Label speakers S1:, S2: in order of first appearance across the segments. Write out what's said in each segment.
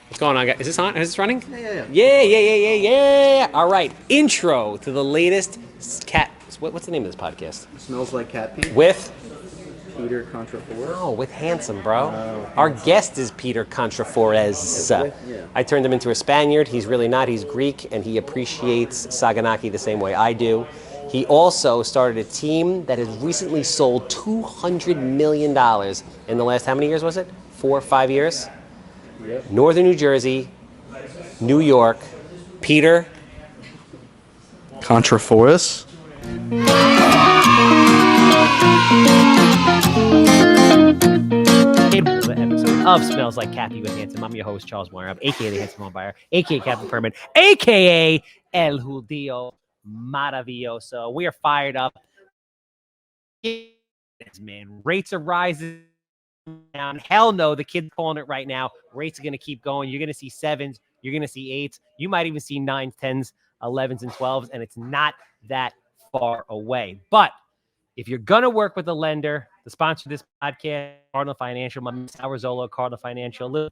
S1: What's going on, guys? Is this on? Is this running?
S2: Yeah.
S1: All right. Intro to the latest cat. What's the name of this podcast?
S3: Smells like cat pee.
S1: With?
S3: Peter Kontrafouris.
S1: Oh, with Handsome, bro. Our guest is Peter Kontrafouris.
S3: Yeah.
S1: I turned him into a Spaniard. He's really not. He's Greek, and he appreciates Saganaki the same way I do. He also started a team that has recently sold $200 million in the last, how many years was it? 4 or 5 years?
S3: Yep.
S1: Northern New Jersey, New York. Peter
S3: Kontrafouris.
S2: Episode of Smells Like Cappy with Handsome. I'm your host, Charles Weinraub, aka the Handsome Home Buyer, aka Captain Perman, aka El Judío Maravilloso. We are fired up. Man, rates are rising down. Hell no, the kid's calling it right now. Rates are going to keep going. You're going to see 7s. You're going to see 8s. You might even see 9s, 10s, 11s, and 12s, and it's not that far away. But if you're going to work with a lender, the sponsor of this podcast, Cardinal Financial, my Sauerzolo, Cardinal Financial.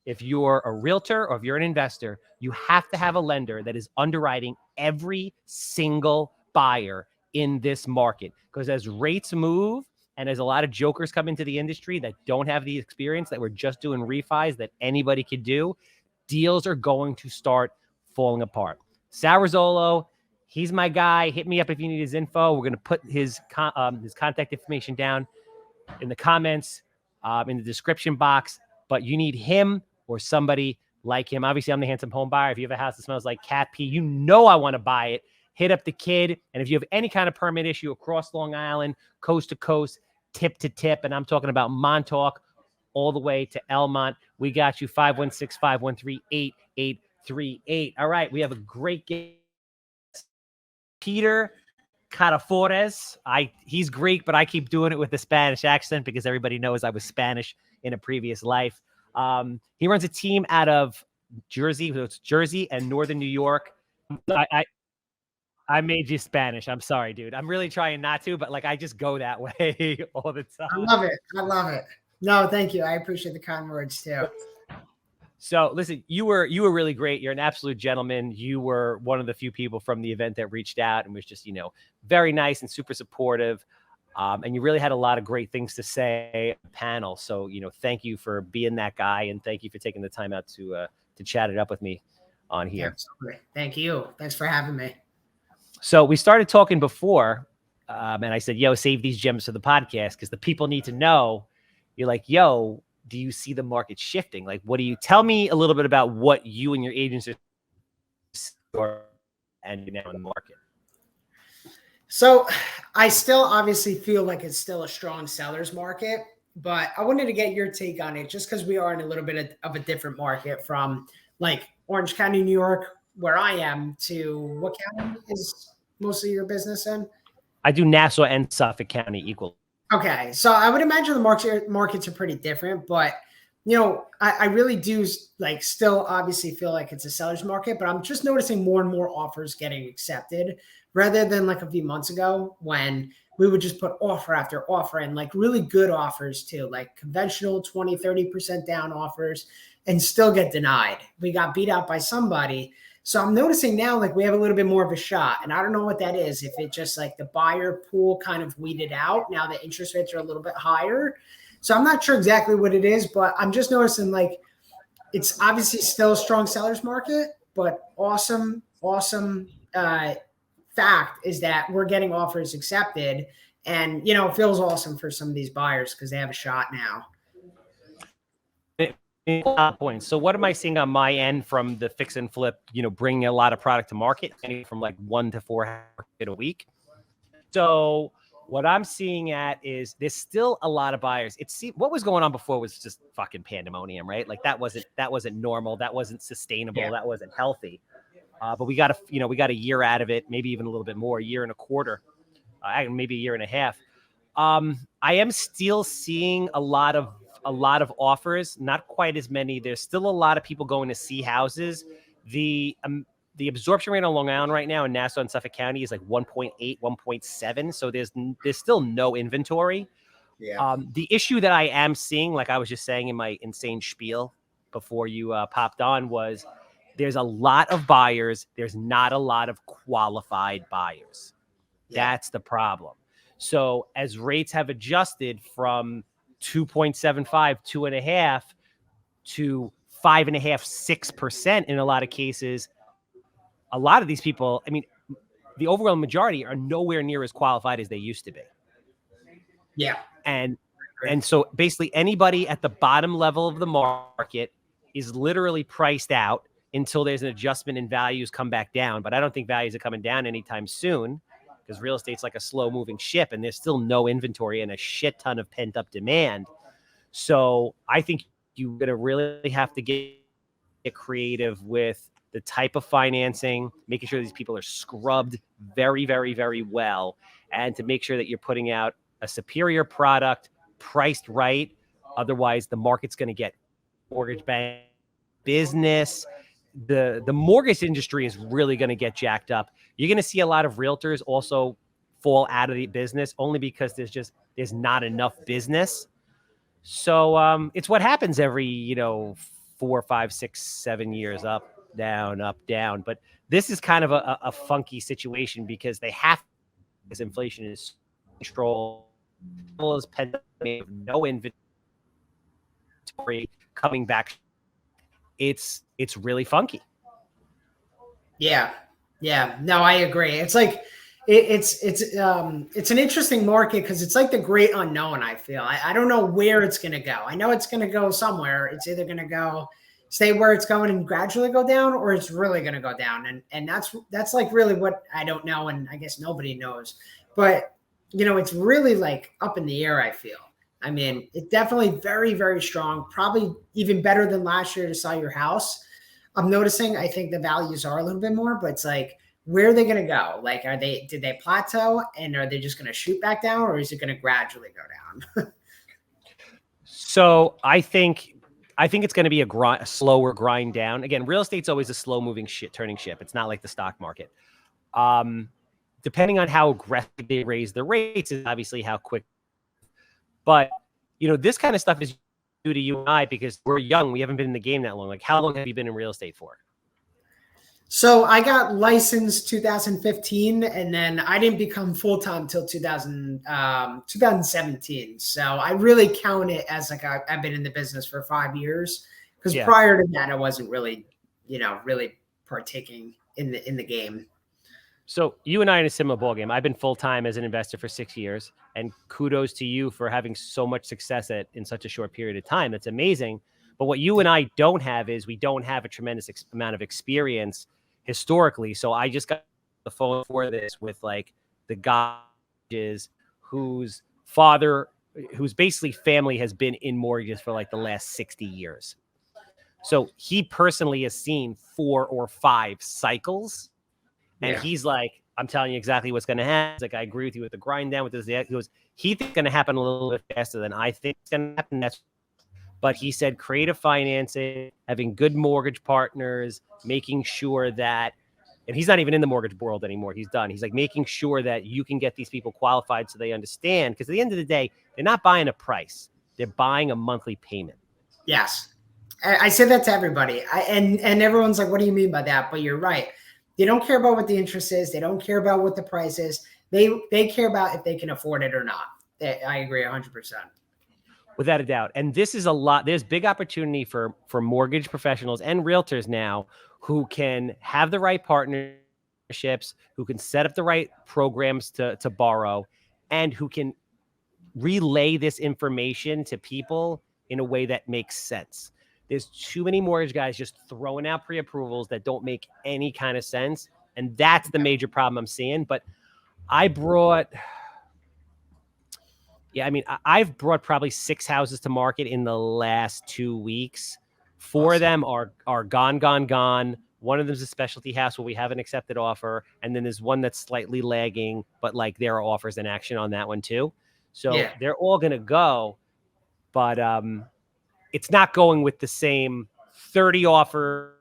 S2: If you're a realtor or if you're an investor, you have to have a lender that is underwriting every single buyer in this market. Because as rates move and as a lot of jokers come into the industry that don't have the experience, that we're just doing refis that anybody could do, deals are going to start falling apart. Sauerzolo, he's my guy. Hit me up if you need his info. We're going to put his contact information down in the comments, in the description box. But you need him or somebody like him. Obviously, I'm the Handsome Home Buyer. If you have a house that smells like cat pee, you know I want to buy it. Hit up the kid. And if you have any kind of permit issue across Long Island, coast to coast, tip to tip, and I'm talking about Montauk all the way to Elmont, we got you. 516-513-8838. All right, we have a great guest. Peter Kontrafouris. He's Greek, but I keep doing it with the Spanish accent because everybody knows I was Spanish in a previous life. He runs a team out of Jersey, so it's Jersey and Northern New York. I made you Spanish. I'm sorry, dude. I'm really trying not to, but like I just go that way all the time.
S4: I love it. No, thank you. I appreciate the kind words too.
S2: So listen, you were really great. You're an absolute gentleman. You were one of the few people from the event that reached out and was just, very nice and super supportive. And you really had a lot of great things to say on the panel. So, thank you for being that guy. And thank you for taking the time out to chat it up with me on here.
S4: Absolutely. Thank you. Thanks for having me.
S2: So we started talking before, and I said, save these gems for the podcast because the people need to know. You're like, do you see the market shifting? Like, what do you tell me a little bit about what you and your agents are and now in the market?
S4: So I still obviously feel like it's still a strong seller's market, but I wanted to get your take on it just because we are in a little bit of a different market from like Orange County, New York, where I am, to what county is most of your business in?
S2: I do Nassau and Suffolk County equally.
S4: Okay, so I would imagine the markets are pretty different, but I really do like still obviously feel like it's a seller's market, but I'm just noticing more and more offers getting accepted rather than like a few months ago when we would just put offer after offer and like really good offers too, like conventional 20, 30% down offers and still get denied. We got beat out by somebody. So I'm noticing now, like we have a little bit more of a shot, and I don't know what that is. If it just like the buyer pool kind of weeded out, now the interest rates are a little bit higher. So I'm not sure exactly what it is, but I'm just noticing like it's obviously still a strong seller's market, but awesome fact is that we're getting offers accepted, and it feels awesome for some of these buyers because they have a shot now.
S2: Points. So what am I seeing on my end from the fix and flip, bringing a lot of product to market, from like 1 to 4 a week? So what I'm seeing is there's still a lot of buyers. What was going on before was just fucking pandemonium, right? Like that wasn't normal. That wasn't sustainable. Yeah. That wasn't healthy. But we got a year out of it, maybe even a little bit more, a year and a quarter, maybe a year and a half. I am still seeing a lot of offers, not quite as many. There's still a lot of people going to see houses. The absorption rate on Long Island right now in Nassau and Suffolk County is like 1.8, 1.7. So there's still no inventory.
S4: Yeah.
S2: The issue that I am seeing, like I was just saying in my insane spiel before you popped on was there's a lot of buyers. There's not a lot of qualified buyers.
S4: Yeah.
S2: That's the problem. So as rates have adjusted from 2.75, 2.5 to 5.5, 6% in a lot of cases, a lot of these people, I mean, the overwhelming majority are nowhere near as qualified as they used to be.
S4: Yeah.
S2: And so basically anybody at the bottom level of the market is literally priced out until there's an adjustment in values come back down. But I don't think values are coming down anytime soon because real estate's like a slow moving ship and there's still no inventory and a shit ton of pent up demand. So I think you're going to really have to get creative with the type of financing, making sure these people are scrubbed very, very, very well, and to make sure that you're putting out a superior product priced right. Otherwise, the market's going to get mortgage bank business. The mortgage industry is really going to get jacked up. You're going to see a lot of realtors also fall out of the business only because there's not enough business. So it's what happens every 4, 5, 6, 7 years, up, down. But this is kind of a funky situation because they have, as inflation is controlled, as no inventory coming back. It's really funky.
S4: Yeah. No, I agree. It's like it's an interesting market because it's like the great unknown. I feel I don't know where it's going to go. I know it's going to go somewhere. It's either going to stay where it's going and gradually go down, or it's really going to go down. And that's like really what I don't know, and I guess nobody knows. But it's really like up in the air. I feel. I mean, it's definitely very, very strong. Probably even better than last year to sell your house. I'm noticing. I think the values are a little bit more, but it's like, where are they going to go? Like, did they plateau and are they just going to shoot back down, or is it going to gradually go down?
S2: So I think it's going to be a slower grind down. Again, real estate's always a slow moving turning ship. It's not like the stock market. Depending on how aggressive they raise the rates is obviously how quick. But, this kind of stuff is due to you and I because we're young. We haven't been in the game that long. Like, how long have you been in real estate for?
S4: So I got licensed 2015, and then I didn't become full-time till 2017. So I really count it as like I've been in the business for 5 years because prior to that, I wasn't really, really partaking in the game.
S2: So you and I are in a similar ballgame. I've been full-time as an investor for 6 years, and kudos to you for having so much success in such a short period of time. That's amazing. But what you and I don't have is we don't have a tremendous amount of experience historically. So I just got the phone for this with like the guy whose basically family has been in mortgages for like the last 60 years. So he personally has seen 4 or 5 cycles. And he's like, I'm telling you exactly what's going to happen. He's like, I agree with you with the grind down with this. He goes, he thinks it's going to happen a little bit faster than I think it's going to happen. But he said creative financing, having good mortgage partners, making sure that, and he's not even in the mortgage world anymore. He's done. He's like making sure that you can get these people qualified so they understand. Because at the end of the day, they're not buying a price. They're buying a monthly payment.
S4: Yes. I say that to everybody. And everyone's like, what do you mean by that? But you're right. They don't care about what the interest is. They don't care about what the price is. They care about if they can afford it or not. I agree 100%.
S2: Without a doubt. And this is a lot. There's big opportunity for mortgage professionals and realtors now who can have the right partnerships, who can set up the right programs to borrow, and who can relay this information to people in a way that makes sense. There's too many mortgage guys just throwing out pre-approvals that don't make any kind of sense. And that's the major problem I'm seeing. But I've brought probably 6 houses to market in the last 2 weeks. 4 of them are gone. One of them is a specialty house where we have an accepted offer. And then there's one that's slightly lagging, but like there are offers in action on that one too. So they're all going to go. But it's not going with the same 30 offer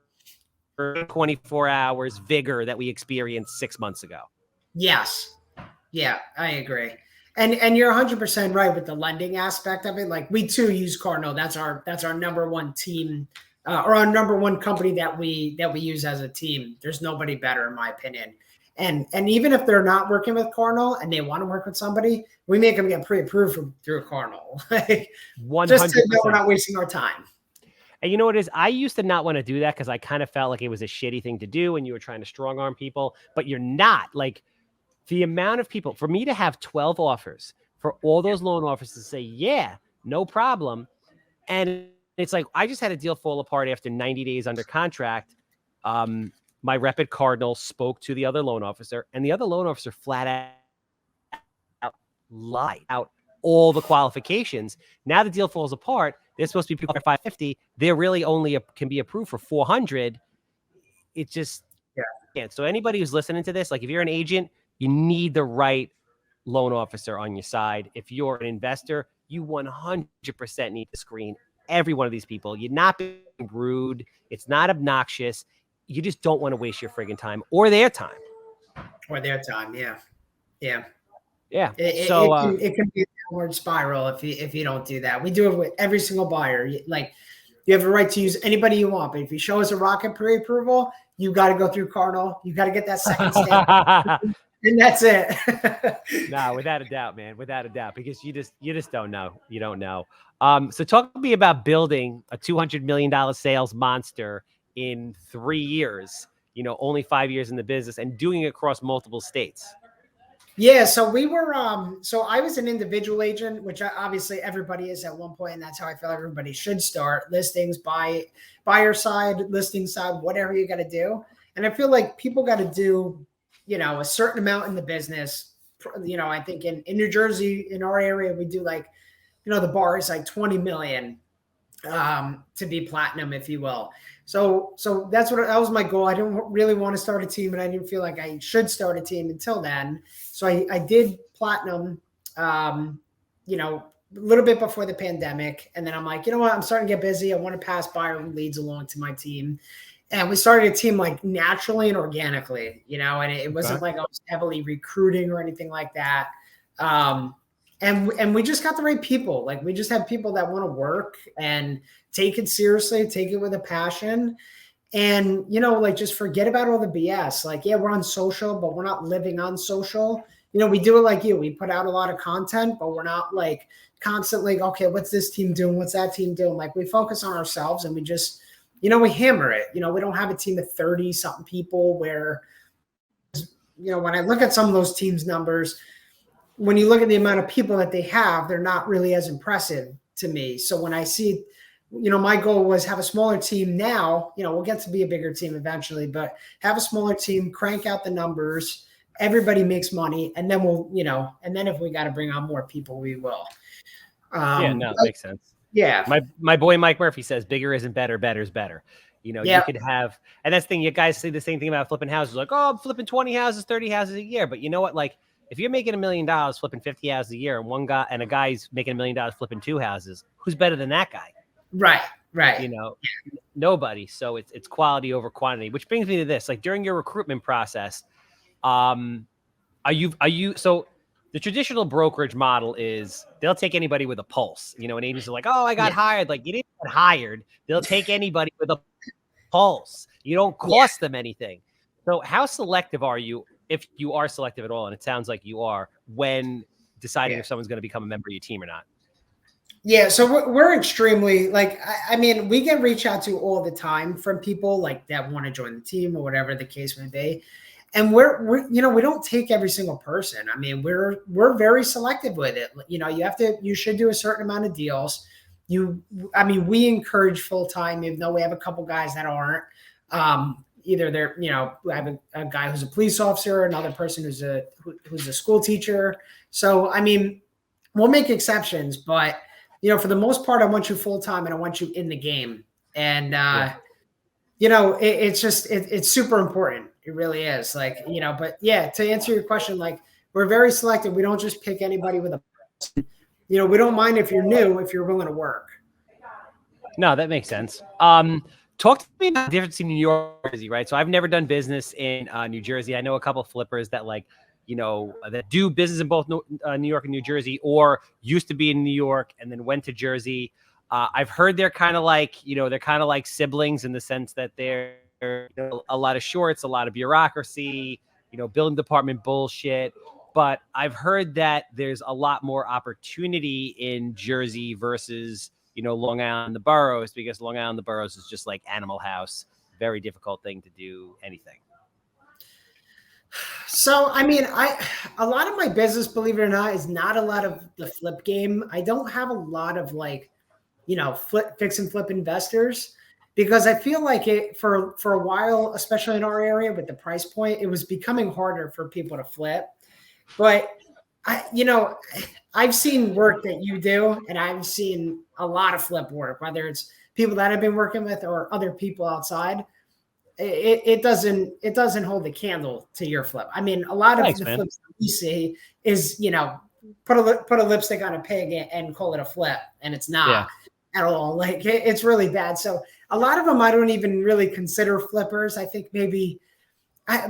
S2: for 24 hours vigor that we experienced 6 months ago.
S4: Yes. Yeah, I agree. And you're 100% right with the lending aspect of it. Like we too use Cardinal. That's our number one team or our number one company that we use as a team. There's nobody better, in my opinion. And even if they're not working with Cardinal and they want to work with somebody, we make them get pre-approved through Cardinal, like
S2: 100%.
S4: just to know we're not wasting our time.
S2: And you know what it is? I used to not want to do that because I kind of felt like it was a shitty thing to do and you were trying to strong arm people, but you're not. Like the amount of people, for me to have 12 offers, for all those loan officers to say, yeah, no problem. And it's like, I just had a deal fall apart after 90 days under contract. My rep at Cardinal spoke to the other loan officer, and the other loan officer flat out lied out all the qualifications. Now the deal falls apart. They're supposed to be approved for 550. They're really only can be approved for 400. It just can't. So anybody who's listening to this, like if you're an agent, you need the right loan officer on your side. If you're an investor, you 100% need to screen every one of these people. You're not being rude. It's not obnoxious. You just don't want to waste your friggin' time or their time.
S4: Or their time, yeah.
S2: Yeah.
S4: It can be a downward spiral if you don't do that. We do it with every single buyer. Like you have a right to use anybody you want, but if you show us a rocket pre-approval, you got to go through Cardinal. You got to get that second stamp, and that's it.
S2: No, without a doubt, man, without a doubt, because you just don't know. You don't know. So talk to me about building a $200 million sales monster in 3 years. You know, only 5 years in the business and doing it across multiple states.
S4: Yeah, so we were so I was an individual agent, which obviously everybody is at one point, and that's how I feel everybody should start. Listings, buyer side, listing side, whatever you got to do. And I feel like people got to do, you know, a certain amount in the business. You know, I think in New Jersey, in our area, we do like, you know, the bar is like 20 million to be platinum, if you will. So that was my goal. I didn't really want to start a team, and I didn't feel like I should start a team until then. So I did platinum, you know, a little bit before the pandemic. And then I'm like, you know what? I'm starting to get busy. I want to pass buyer leads along to my team. And we started a team like naturally and organically, you know, and it wasn't like I was heavily recruiting or anything like that. And we just got the right people. Like we just have people that want to work and take it seriously, take it with a passion. And, you know, like just forget about all the BS. Like, yeah, we're on social, but we're not living on social. You know, we do it like you. We put out a lot of content, but we're not like constantly, okay, what's this team doing? What's that team doing? Like we focus on ourselves and we just, you know, we hammer it. You know, we don't have a team of 30 something people where, you know, when I look at some of those teams' numbers, when you look at the amount of people that they have, they're not really as impressive to me. So when I see, you know, my goal was have a smaller team now, you know, we'll get to be a bigger team eventually, but have a smaller team, crank out the numbers, everybody makes money. And then we'll, you know, and then if we got to bring on more people, we will.
S2: That makes sense.
S4: Yeah.
S2: My boy, Mike Murphy says bigger isn't better. Better's better. You know, you could have, and that's the thing. You guys say the same thing about flipping houses. Like, oh, I'm flipping 20 houses, 30 houses a year. But you know what? Like, if you're making $1 million flipping 50 houses a year, and a guy's making $1 million flipping 2 houses, who's better than that guy?
S4: Right.
S2: You know, nobody. So it's quality over quantity, which brings me to this. Like during your recruitment process, are you so the traditional brokerage model is they'll take anybody with a pulse. You know, and agents are like, oh, I got hired. Like you didn't get hired. They'll take anybody with a pulse. You don't cost them anything. So how selective are you, if you are selective at all? And it sounds like you are, when deciding if someone's going to become a member of your team or not.
S4: Yeah, so we're extremely like, I mean, we get reached out to all the time from people like that want to join the team or whatever the case may be. And we're you know, we don't take every single person. I mean, we're very selective with it. You know, you should do a certain amount of deals. We encourage full-time, even though we have a couple guys that aren't. Either they're, you know, I have a guy who's a police officer, another person who's a school teacher. So, I mean, we'll make exceptions, but you know, for the most part, I want you full-time and I want you in the game. And, you know, it's super important. It really is, like, you know, but yeah, to answer your question, like we're very selective. We don't just pick anybody with you know, we don't mind if you're new, if you're willing to work.
S2: No, that makes sense. Talk to me about the difference in New York and Jersey, right? So I've never done business in New Jersey. I know a couple of flippers that like, you know, that do business in both New York and New Jersey, or used to be in New York and then went to Jersey. I've heard they're kind of like, they're kind of like siblings in the sense that they're a lot of shorts, a lot of bureaucracy, building department bullshit. But I've heard that there's a lot more opportunity in Jersey versus, Long Island, the boroughs, because Long Island, the boroughs is just like Animal House. Very difficult thing to do anything.
S4: So, I mean, a lot of my business, believe it or not, is not a lot of the flip game. I don't have a lot of fix and flip investors, because I feel like it for a while, especially in our area with the price point, it was becoming harder for people to flip. But I've seen work that you do, and I've seen a lot of flip work, whether it's people that I've been working with or other people outside. It doesn't hold a candle to your flip. I mean, a lot of the flips that we see is, put a lipstick on a pig and call it a flip, and it's not at all. Like, it's really bad. So a lot of them I don't even really consider flippers. I think maybe,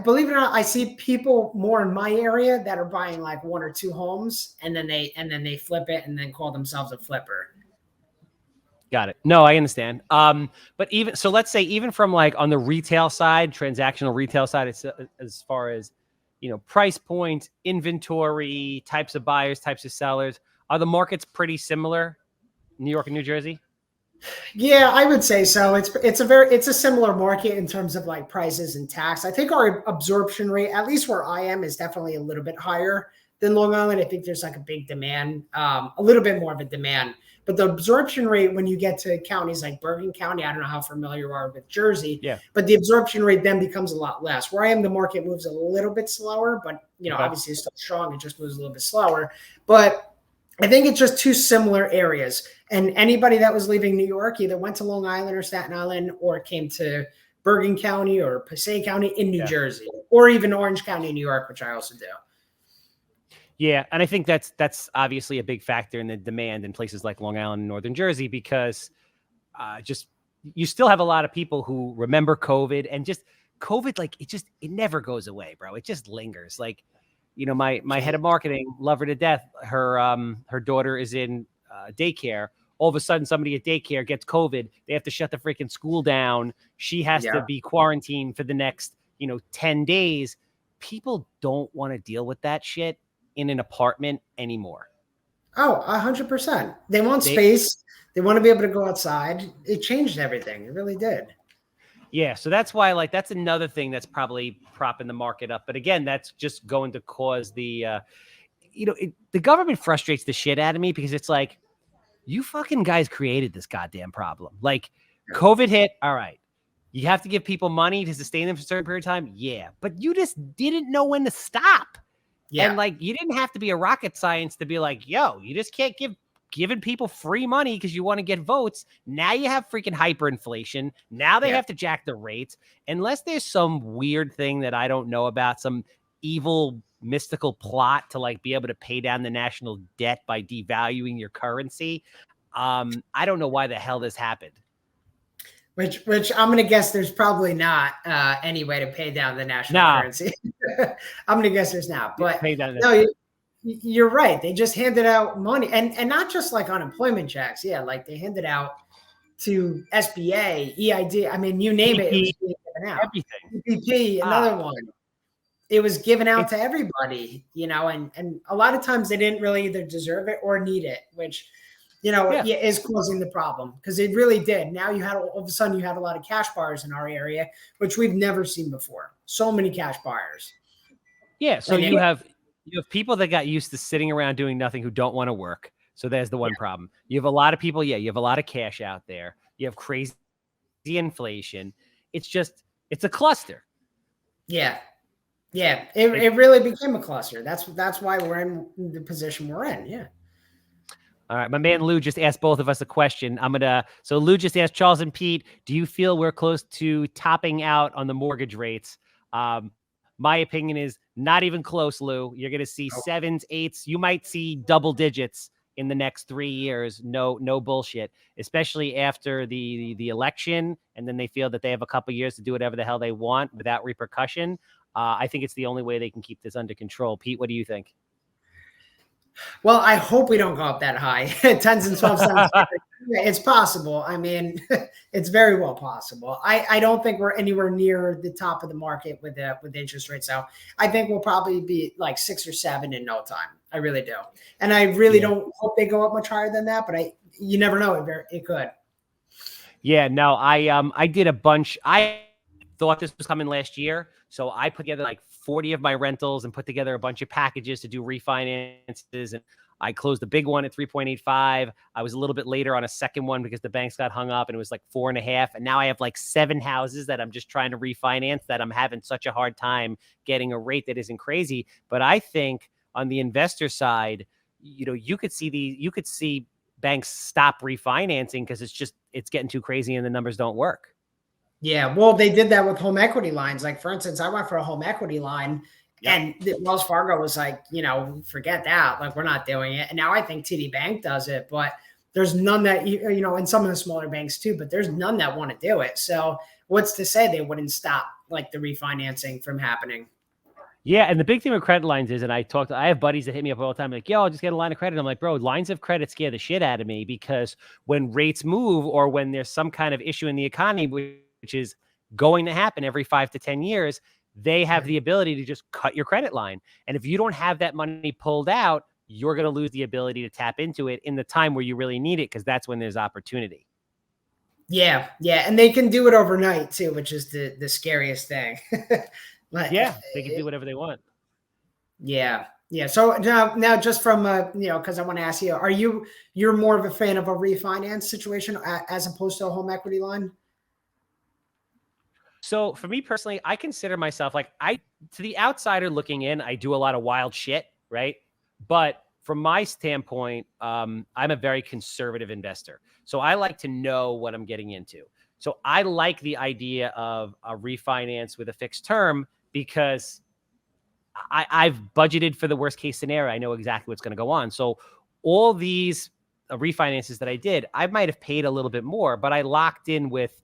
S4: believe it or not, I see people more in my area that are buying like 1 or 2 homes, and then they flip it and then call themselves a flipper.
S2: Got it. No, I understand. But even so, let's say even from like on the retail side, transactional retail side, it's as far as price point, inventory, types of buyers, types of sellers, are the markets pretty similar, New York and New Jersey?
S4: Yeah, I would say so. It's a similar market in terms of like prices and tax. I think our absorption rate, at least where I am, is definitely a little bit higher than Long Island. I think there's like a big demand, a little bit more of a demand. But the absorption rate, when you get to counties like Bergen County, I don't know how familiar you are with Jersey, but the absorption rate then becomes a lot less. Where I am, the market moves a little bit slower, but obviously it's still strong. It just moves a little bit slower. But I think it's just two similar areas. And anybody that was leaving New York either went to Long Island or Staten Island, or came to Bergen County or Passaic County in New Jersey, or even Orange County, New York, which I also do.
S2: Yeah, and I think that's obviously a big factor in the demand in places like Long Island and Northern Jersey, because just you still have a lot of people who remember COVID, and just COVID, like it never goes away, bro. It just lingers. Like, my head of marketing, love her to death. Her daughter is in daycare. All of a sudden, somebody at daycare gets COVID. They have to shut the freaking school down. She has to be quarantined for the next 10 days. People don't want to deal with that shit in an apartment anymore.
S4: Oh, 100%. They want space. They want to be able to go outside. It changed everything. It really did.
S2: Yeah. So that's why, that's another thing that's probably propping the market up. But again, that's just going to cause the government frustrates the shit out of me, because it's like, you fucking guys created this goddamn problem. Like, COVID hit. All right. You have to give people money to sustain them for a certain period of time. Yeah. But you just didn't know when to stop. Yeah. And you didn't have to be a rocket science to be like, yo, you just can't giving people free money because you want to get votes. Now you have freaking hyperinflation. Now they have to jack the rates. Unless there's some weird thing that I don't know about, some evil mystical plot to be able to pay down the national debt by devaluing your currency. I don't know why the hell this happened.
S4: Which I'm going to guess there's probably not any way to pay down the national currency. I'm going to guess there's not. But no, you're right. They just handed out money, and not just like unemployment checks. Yeah, like they handed out to SBA, EID. I mean, you name it, it was being given out. Everything. PPP, another one. It was given out to everybody, and a lot of times they didn't really either deserve it or need it, which is causing the problem, because it really did. Now all of a sudden you had a lot of cash buyers in our area, which we've never seen before. So many cash buyers.
S2: Yeah. So you have people that got used to sitting around doing nothing who don't want to work. So there's the one problem. You have a lot of people. Yeah. You have a lot of cash out there. You have crazy inflation. It's a cluster.
S4: Yeah. Yeah. It really became a cluster. That's why we're in the position we're in. Yeah.
S2: All right, my man Lou just asked both of us a question. So Lou just asked Charles and Pete, do you feel we're close to topping out on the mortgage rates? My opinion is not even close, Lou. You're going to see 7s, 8s. You might see double digits in the next 3 years. No bullshit, especially after the election. And then they feel that they have a couple years to do whatever the hell they want without repercussion. I think it's the only way they can keep this under control. Pete, what do you think?
S4: Well, I hope we don't go up that high. 10s and 12s sounds scary. Yeah, it's possible. I mean, it's very well possible. I don't think we're anywhere near the top of the market with the interest rates. So I think we'll probably be like 6 or 7 in no time. I really do. And I really don't hope they go up much higher than that, but you never know. It could.
S2: Yeah, no, I did a bunch. I thought this was coming last year, so I put together like 40 of my rentals and put together a bunch of packages to do refinances. And I closed the big one at 3.85. I was a little bit later on a second one because the banks got hung up and it was like 4.5. And now I have like 7 houses that I'm just trying to refinance that I'm having such a hard time getting a rate that isn't crazy. But I think on the investor side, you could see banks stop refinancing because it's getting too crazy and the numbers don't work.
S4: Yeah, well, they did that with home equity lines. Like, for instance, I went for a home equity line, and Wells Fargo was like, forget that. Like, we're not doing it. And now I think TD Bank does it, but there's none that, and some of the smaller banks too, but there's none that want to do it. So what's to say they wouldn't stop like the refinancing from happening?
S2: Yeah, and the big thing with credit lines is, and I have buddies that hit me up all the time, like, yo, I'll just get a line of credit. I'm like, bro, lines of credit scare the shit out of me because when rates move or when there's some kind of issue in the economy, which is going to happen every 5 to 10 years, they have the ability to just cut your credit line. And if you don't have that money pulled out, you're going to lose the ability to tap into it in the time where you really need it, because that's when there's opportunity.
S4: Yeah. And they can do it overnight too, which is the scariest thing.
S2: Yeah, they can do whatever they want.
S4: Yeah. So now just from because I want to ask you, you're more of a fan of a refinance situation as opposed to a home equity line?
S2: So for me personally, I consider myself to the outsider looking in, I do a lot of wild shit, right? But from my standpoint, I'm a very conservative investor. So I like to know what I'm getting into. So I like the idea of a refinance with a fixed term because I've budgeted for the worst case scenario. I know exactly what's going to go on. So all these refinances that I did, I might have paid a little bit more, but I locked in with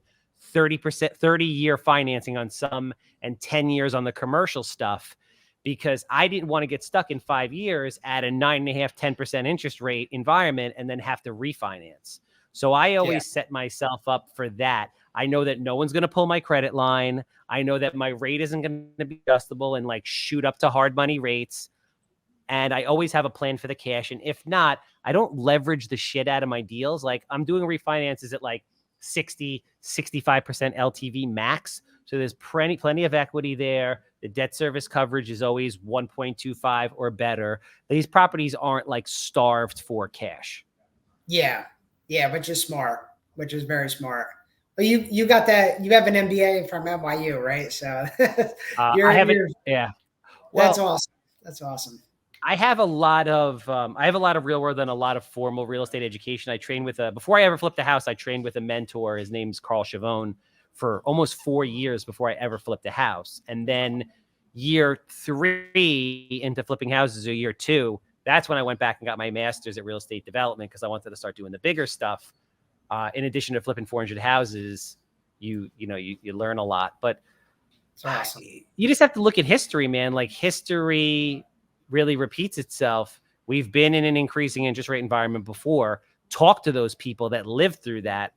S2: 30-year financing on some and 10 years on the commercial stuff because I didn't want to get stuck in 5 years at a 9.5%, 10% interest rate environment and then have to refinance. So I always set myself up for that. I know that no one's going to pull my credit line. I know that my rate isn't going to be adjustable and like shoot up to hard money rates. And I always have a plan for the cash. And if not, I don't leverage the shit out of my deals. Like I'm doing refinances at like 60, 65% LTV max. So there's plenty of equity there. The debt service coverage is always 1.25 or better. These properties aren't like starved for cash.
S4: Yeah, which is smart, which is very smart. But you got that. You have an MBA from NYU, right? So
S2: I have it. Yeah,
S4: well, that's awesome. That's awesome.
S2: I have a lot of real world and a lot of formal real estate education. I trained with before I ever flipped a house, I trained with a mentor. His name's Carl Chavone for almost 4 years before I ever flipped a house. And then year 3 into flipping houses, or year 2, that's when I went back and got my master's at real estate development because I wanted to start doing the bigger stuff. In addition to flipping 400 houses, you learn a lot. But
S4: awesome.
S2: You just have to look at history, man. Like history really repeats itself. We've been in an increasing interest rate environment before. Talk to those people that lived through that.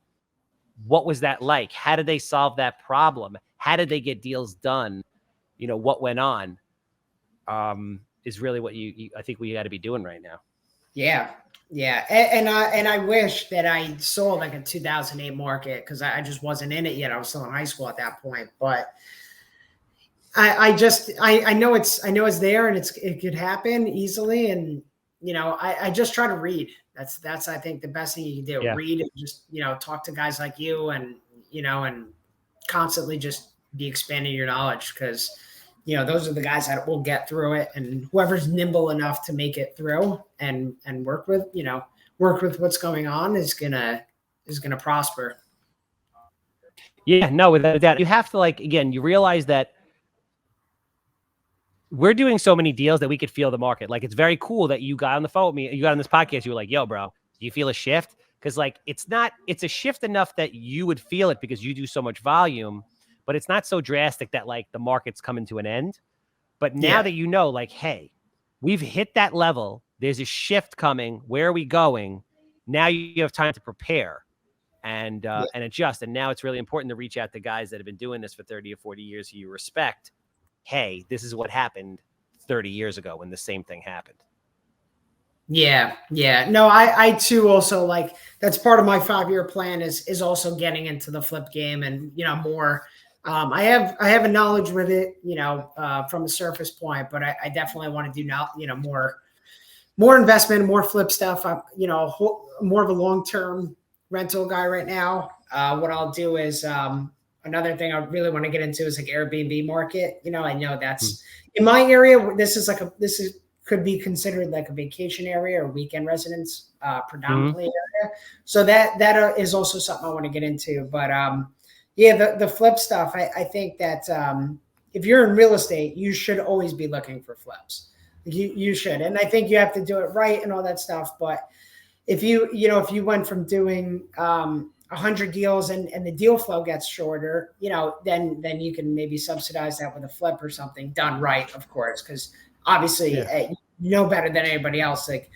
S2: What was that like? How did they solve that problem? How did they get deals done? What went on is really what I think we got to be doing right now.
S4: Yeah. And I wish that I saw like a 2008 market because I just wasn't in it yet. I was still in high school at that point, but I know it's there and it could happen easily. And, I just try to read. That's, I think the best thing you can do.
S2: Yeah.
S4: Read and just, talk to guys like you and, and constantly just be expanding your knowledge because, those are the guys that will get through it, and whoever's nimble enough to make it through and work with what's going on is gonna prosper.
S2: Yeah, no, without a doubt. You have to again, you realize that we're doing so many deals that we could feel the market. Like it's very cool that you got on the phone with me, you got on this podcast, you were like, yo, bro, do you feel a shift? Because it's a shift enough that you would feel it because you do so much volume. But it's not so drastic that the market's coming to an end. But now that hey, we've hit that level. There's a shift coming. Where are we going? Now you have time to prepare and adjust. And now it's really important to reach out to guys that have been doing this for 30 or 40 years who you respect. Hey, this is what happened 30 years ago when the same thing happened.
S4: Yeah. No, I too also like that's part of my 5-year plan is also getting into the flip game and more. I have a knowledge with it, from a surface point, but I definitely want to do now, more investment, more flip stuff. I'm, more of a long-term rental guy right now. What I'll do is another thing I really want to get into is like Airbnb market. I know that's in my area. This could be considered like a vacation area or weekend residence predominantly area. So that is also something I want to get into. But the flip stuff, I think that if you're in real estate, you should always be looking for flips. You should. And I think you have to do it right and all that stuff. But if you went from doing 100 deals and the deal flow gets shorter, then you can maybe subsidize that with a flip or something done right, of course, because obviously you know better than anybody else. Like,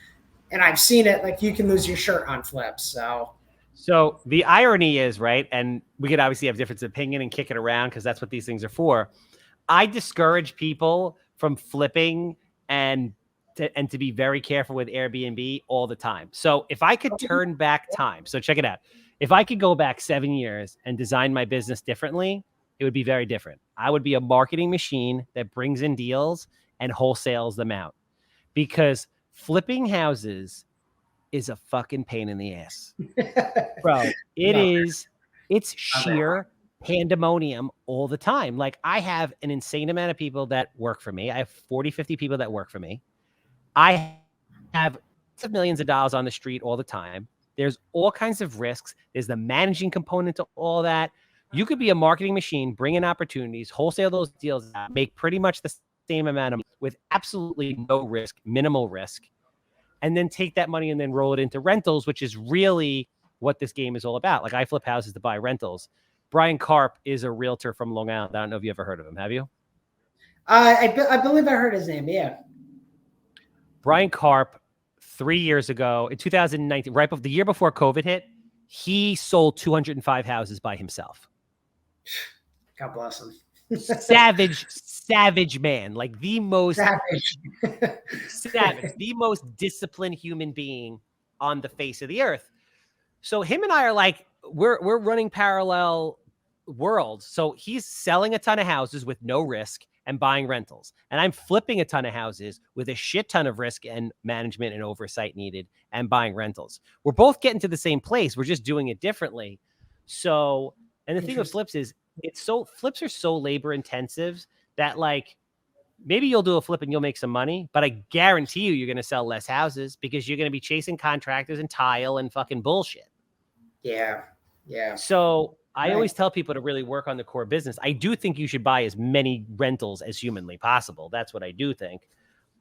S4: and I've seen it, like you can lose your shirt on flips. So
S2: the irony is, right, and we could obviously have different opinion and kick it around because that's what these things are for. I discourage people from flipping and to be very careful with Airbnb all the time. So if I could turn back time, so check it out. If I could go back 7 years and design my business differently, it would be very different. I would be a marketing machine that brings in deals and wholesales them out, because flipping houses is a fucking pain in the ass, bro. It's sheer pandemonium all the time. Like, I have an insane amount of people that work for me. I have 40, 50 people that work for me. I have millions of dollars on the street all the time. There's all kinds of risks. There's the managing component to all that. You could be a marketing machine, bring in opportunities, wholesale those deals out, make pretty much the same amount of money with absolutely no risk, minimal risk, and then take that money and then roll it into rentals, which is really what this game is all about. Like, I flip houses to buy rentals. Brian Carp is a realtor from Long Island. I don't know if you ever heard of him. Have you?
S4: I believe I heard his name. Yeah.
S2: Brian Carp, 3 years ago in 2019, right before the year before COVID hit, he sold 205 houses by himself.
S4: God bless him.
S2: Savage man, like the most savage, the most disciplined human being on the face of the earth. So him and I are like, we're running parallel worlds. So he's selling a ton of houses with no risk and buying rentals, and I'm flipping a ton of houses with a shit ton of risk and management and oversight needed and buying rentals. We're both getting to the same place. We're just doing it differently. So, and the thing with flips is flips are so labor intensive that, like, maybe you'll do a flip and you'll make some money, but I guarantee you're going to sell less houses because you're going to be chasing contractors and tile and fucking bullshit.
S4: Yeah.
S2: So I always tell people to really work on the core business. I do think you should buy as many rentals as humanly possible. That's what I do think.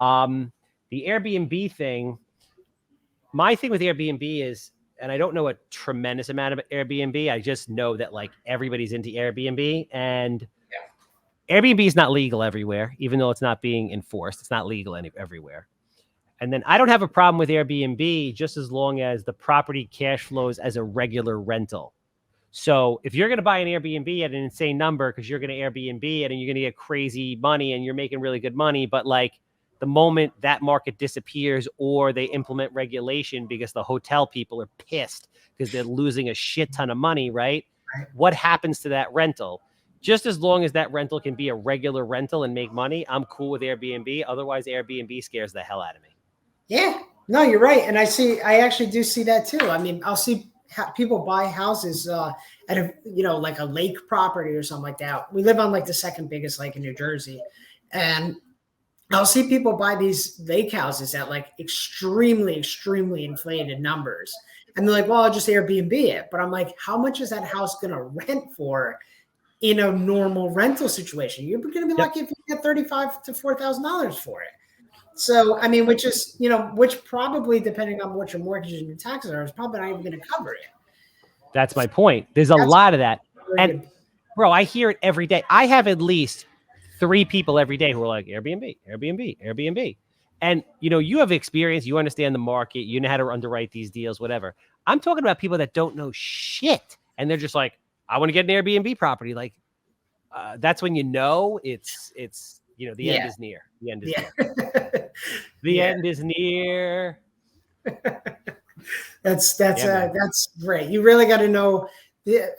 S2: The Airbnb thing, my thing with Airbnb is, and I don't know a tremendous amount of Airbnb. I just know that, like, everybody's into Airbnb, and Airbnb is not legal everywhere, even though it's not being enforced. It's not legal everywhere. And then I don't have a problem with Airbnb just as long as the property cash flows as a regular rental. So if you're going to buy an Airbnb at an insane number because you're going to Airbnb it and you're going to get crazy money and you're making really good money, but like the moment that market disappears or they implement regulation because the hotel people are pissed because they're losing a shit ton of money, right? What happens to that rental? Just as long as that rental can be a regular rental and make money, I'm cool with Airbnb. Otherwise, Airbnb scares the hell out of me.
S4: Yeah, no, you're right. And I actually do see that too. I mean, I'll see people buy houses at a, like a lake property or something like that. We live on like the second biggest lake in New Jersey. And I'll see people buy these lake houses at like extremely, extremely inflated numbers. And they're like, well, I'll just Airbnb it. But I'm like, how much is that house going to rent for in a normal rental situation? You're going to be lucky if you get $35,000 to $4,000 for it. So, I mean, which probably, depending on what your mortgage and your taxes are, is probably not even going to cover it.
S2: That's my point. There's a lot of that. And bro, I hear it every day. I have at least 3 people every day who are like, Airbnb. And, you know, you have experience, you understand the market, you know how to underwrite these deals, whatever. I'm talking about people that don't know shit. And they're just like, I want to get an Airbnb property. Like, that's when you know it's you know, the end is near. The end is near. The end is near.
S4: That's great. You really got to know.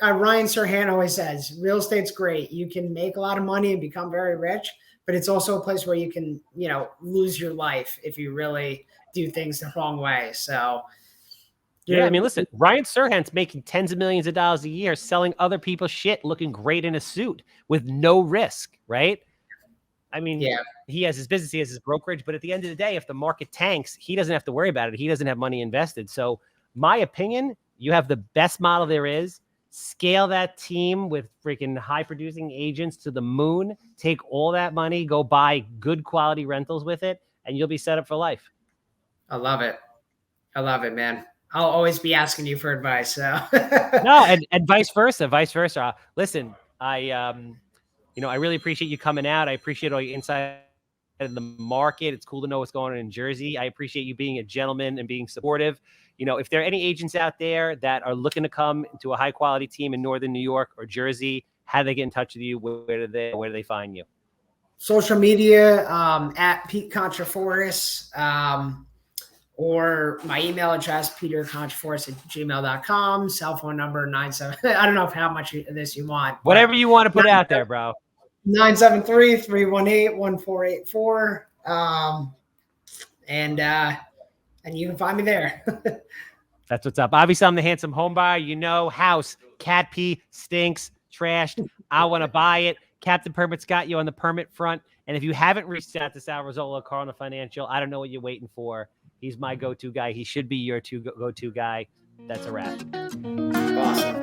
S4: Ryan Serhant always says, real estate's great. You can make a lot of money and become very rich, but it's also a place where you can, you know, lose your life if you really do things the wrong way. So,
S2: yeah, I mean, listen, Ryan Serhant's making tens of millions of dollars a year selling other people's shit, looking great in a suit with no risk, right? I mean, he has his business, he has his brokerage, but at the end of the day, if the market tanks, he doesn't have to worry about it. He doesn't have money invested. So my opinion, you have the best model there is. Scale that team with freaking high producing agents to the moon, take all that money, go buy good quality rentals with it, and you'll be set up for life.
S4: I love it. I love it, man. I'll always be asking you for advice. So
S2: no, and vice versa. Listen, you know, I really appreciate you coming out. I appreciate all your insight in the market. It's cool to know what's going on in Jersey. I appreciate you being a gentleman and being supportive. You know, if there are any agents out there that are looking to come to a high quality team in Northern New York or Jersey, how do they get in touch with you? Where do they find you?
S4: Social media, at Pete Kontrafouris, or my email address, peterkontrafouris@gmail.com, cell phone number 97. I don't know how much of this you want.
S2: Whatever you want to put out there, bro.
S4: 973-318-1484. And you can find me there.
S2: That's what's up. Obviously, I'm the handsome home buyer. You know, house, cat pee, stinks, trashed. I want to buy it. Captain Permit's got you on the permit front. And if you haven't reached out to Sal Rosolo, Cardinal Financial, I don't know what you're waiting for. He's my go-to guy. He should be your go-to guy. That's a wrap.
S4: Awesome.